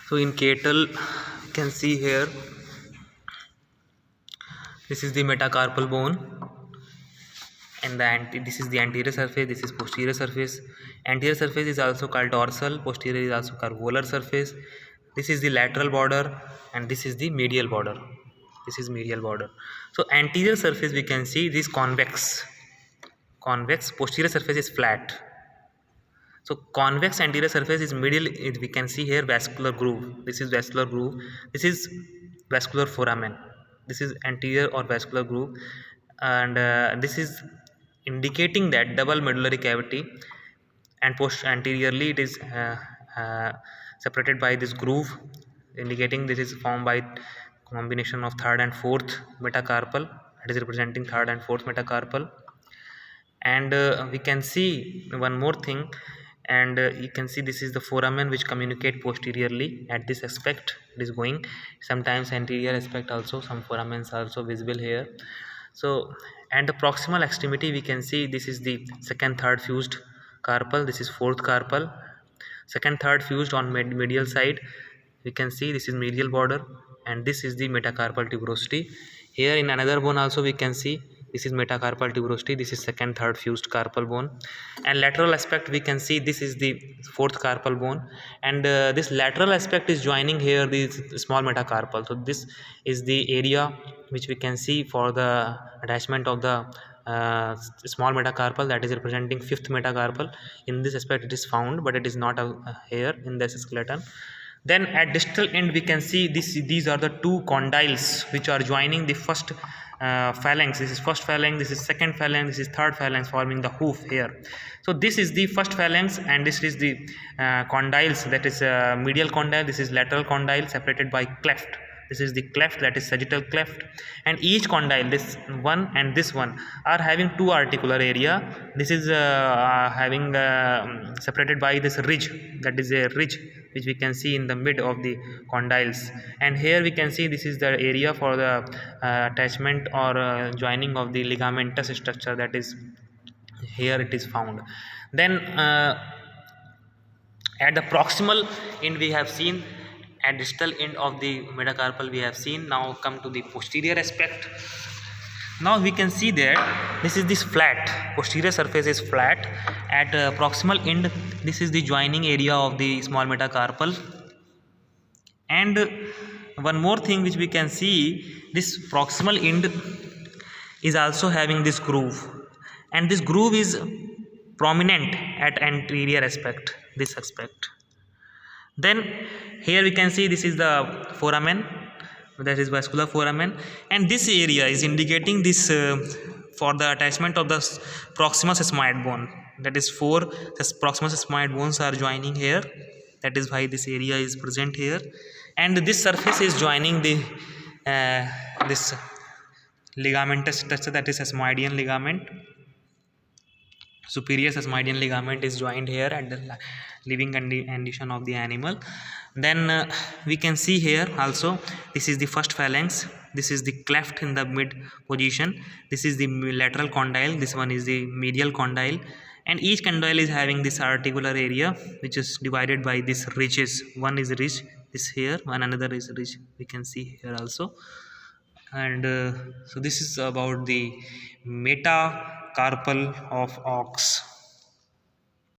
So in cattle you can see here, this is the metacarpal bone, and this is the anterior surface, this is posterior surface. Anterior surface is also called dorsal, posterior is also called volar surface. This is the lateral border and this is the medial border. This is medial border. So anterior surface we can see this convex, posterior surface is flat. So convex anterior surface is medial, we can see here vascular groove. This is vascular groove. This is vascular foramen. This is anterior or vascular groove, and this is indicating that double medullary cavity, and anteriorly it is separated by this groove, indicating this is formed by combination of third and fourth metacarpal, that is representing third and fourth metacarpal. And we can see one more thing, and you can see this is the foramen which communicate posteriorly at this aspect. It is going sometimes anterior aspect also, some foramens also visible here. So and the proximal extremity we can see this is the second third fused carpal, this is fourth carpal, second third fused on medial side. We can see this is medial border and this is the metacarpal tuberosity. Here in another bone also we can see this is metacarpal tuberosity, this is second third fused carpal bone, and lateral aspect we can see this is the fourth carpal bone, and this lateral aspect is joining here the small metacarpal. So this is the area which we can see for the attachment of the small metacarpal, that is representing fifth metacarpal. In this aspect it is found, but it is not here in this skeleton. Then at distal end we can see these are the two condyles which are joining the first phalanx. This is first phalanx, this is second phalanx, this is third phalanx, forming the hoof here. So this is the first phalanx and this is the condyles, that is medial condyle, this is lateral condyle separated by cleft. This is the cleft, that is sagittal cleft, and each condyle, this one and this one, are having two articular area. This is having separated by this ridge, that is a ridge which we can see in the mid of the condyles, and here we can see this is the area for the attachment or joining of the ligamentous structure, that is here it is found. Then at the proximal end we have seen, at distal end of the metacarpal we have seen. Now come to the posterior aspect. Now we can see that this is this flat, posterior surface is flat. At proximal end this is the joining area of the small metacarpal, and one more thing which we can see, this proximal end is also having this groove, and this groove is prominent at anterior aspect, this aspect. Then here we can see this is the foramen, that is vascular foramen, and this area is indicating this for the attachment of the proximal sesamoid bone, that is four proximal sesamoid bones are joining here, that is why this area is present here, and this surface is joining the this ligamentous structure, that is sesamoidian ligament. Superior sesamoidian ligament is joined here at the living condition of the animal. Then we can see here also, this is the first phalanx, this is the cleft in the mid position, this is the lateral condyle, this one is the medial condyle, and each condyle is having this articular area which is divided by these ridges. One is ridge, this here, one another is ridge, we can see here also. And so this is about the metacarpal of ox.